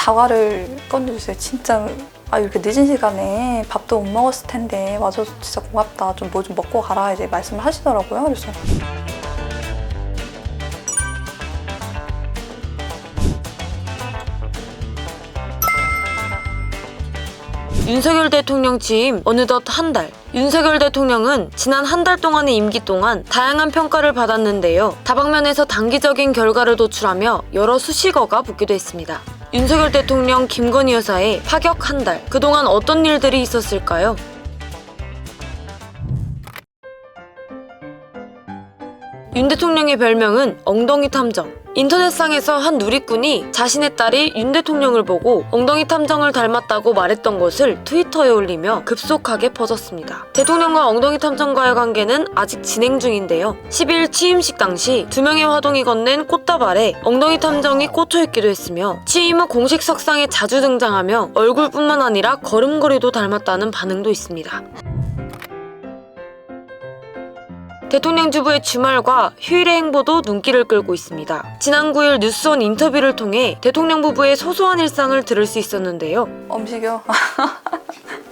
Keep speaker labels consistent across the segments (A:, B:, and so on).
A: 다과를 꺼내주세요. 진짜 이렇게 늦은 시간에 밥도 못 먹었을 텐데 와줘서 진짜 고맙다. 좀 뭐 좀 먹고 가라 이제 말씀을 하시더라고요. 그래서
B: 윤석열 대통령 취임 어느덧 한 달. 윤석열 대통령은 지난 한 달 동안의 임기 동안 다양한 평가를 받았는데요. 다방면에서 단기적인 결과를 도출하며 여러 수식어가 붙기도 했습니다. 윤석열 대통령 김건희 여사의 파격 한 달. 그동안 어떤 일들이 있었을까요? 윤 대통령의 별명은 엉덩이 탐정. 인터넷상에서 한 누리꾼이 자신의 딸이 윤 대통령을 보고 엉덩이 탐정을 닮았다고 말했던 것을 트위터에 올리며 급속하게 퍼졌습니다. 대통령과 엉덩이 탐정과의 관계는 아직 진행 중인데요. 12일 취임식 당시 2명의 화동이 건넨 꽃다발에 엉덩이 탐정이 꽂혀있기도 했으며 취임 후 공식 석상에 자주 등장하며 얼굴뿐만 아니라 걸음걸이도 닮았다는 반응도 있습니다. 대통령 주부의 주말과 휴일의 행보도 눈길을 끌고 있습니다. 지난 9일 뉴스원 인터뷰를 통해 대통령 부부의 소소한 일상을 들을 수 있었는데요.
A: 음식이요?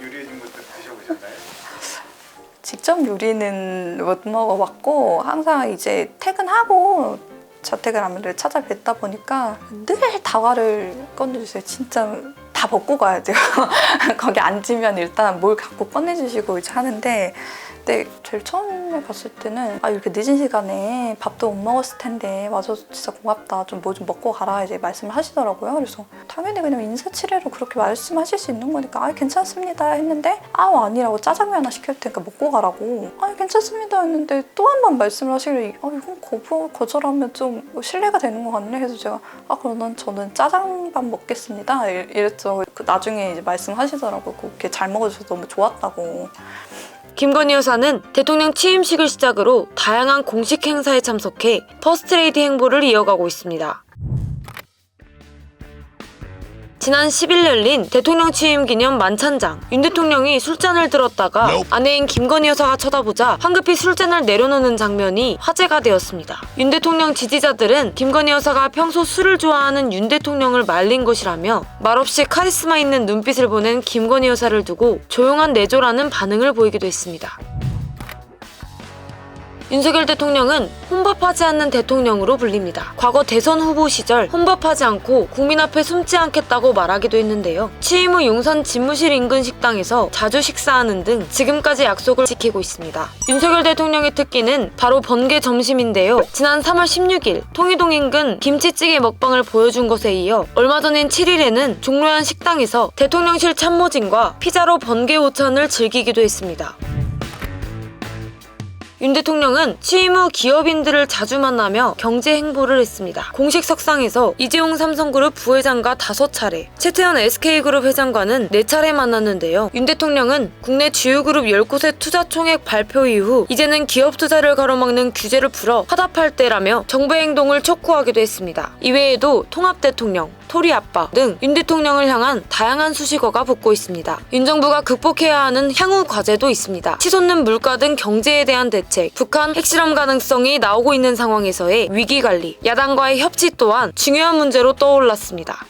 C: 요리해준 것도 드셔보셨나요?
A: 직접 요리는 못 먹어봤고 항상 이제 퇴근하고 자택을 아무래도 찾아뵙다 보니까 늘 다과를 꺼내주세요. 진짜 다 먹고 가야 돼요. 거기 앉으면 일단 뭘 갖고 꺼내주시고 이제 하는데 근데 제일 처음에 봤을 때는 이렇게 늦은 시간에 밥도 못 먹었을 텐데 와줘서 진짜 고맙다. 좀 뭐 좀 먹고 가라 이제 말씀을 하시더라고요. 그래서 당연히 그냥 인사치레로 그렇게 말씀하실 수 있는 거니까 괜찮습니다 했는데 아니라고 짜장면 하나 시킬 테니까 먹고 가라고 괜찮습니다 했는데 또 한 번 말씀을 하시길래 이건 거절하면 좀 신뢰가 되는 것 같네 해서 제가 그러면 저는 짜장밥 먹겠습니다 이랬죠. 나중에 이제 말씀하시더라고요. 그렇게 잘 먹어줘서 너무 좋았다고.
B: 김건희 여사는 대통령 취임식을 시작으로 다양한 공식 행사에 참석해 퍼스트레이디 행보를 이어가고 있습니다. 지난 10일 열린 대통령 취임 기념 만찬장. 윤 대통령이 술잔을 들었다가 아내인 김건희 여사가 쳐다보자 황급히 술잔을 내려놓는 장면이 화제가 되었습니다. 윤 대통령 지지자들은 김건희 여사가 평소 술을 좋아하는 윤 대통령을 말린 것이라며 말없이 카리스마 있는 눈빛을 보낸 김건희 여사를 두고 조용한 내조라는 반응을 보이기도 했습니다. 윤석열 대통령은 혼밥하지 않는 대통령으로 불립니다. 과거 대선 후보 시절 혼밥하지 않고 국민 앞에 숨지 않겠다고 말하기도 했는데요. 취임 후 용산 집무실 인근 식당에서 자주 식사하는 등 지금까지 약속을 지키고 있습니다. 윤석열 대통령의 특기는 바로 번개 점심인데요. 지난 3월 16일 통이동 인근 김치찌개 먹방을 보여준 것에 이어 얼마 전인 7일에는 종로현 식당에서 대통령실 참모진과 피자로 번개 오찬을 즐기기도 했습니다. 윤 대통령은 취임 후 기업인들을 자주 만나며 경제 행보를 했습니다. 공식 석상에서 이재용 삼성그룹 부회장과 5차례, 최태원 SK그룹 회장과는 4차례 만났는데요. 윤 대통령은 국내 주요 그룹 10곳의 투자 총액 발표 이후 이제는 기업 투자를 가로막는 규제를 풀어 화답할 때라며 정부의 행동을 촉구하기도 했습니다. 이외에도 통합대통령, 토리아빠 등 윤 대통령을 향한 다양한 수식어가 붙고 있습니다. 윤 정부가 극복해야 하는 향후 과제도 있습니다. 치솟는 물가 등 경제에 대한 대책, 북한 핵실험 가능성이 나오고 있는 상황에서의 위기관리, 야당과의 협치 또한 중요한 문제로 떠올랐습니다.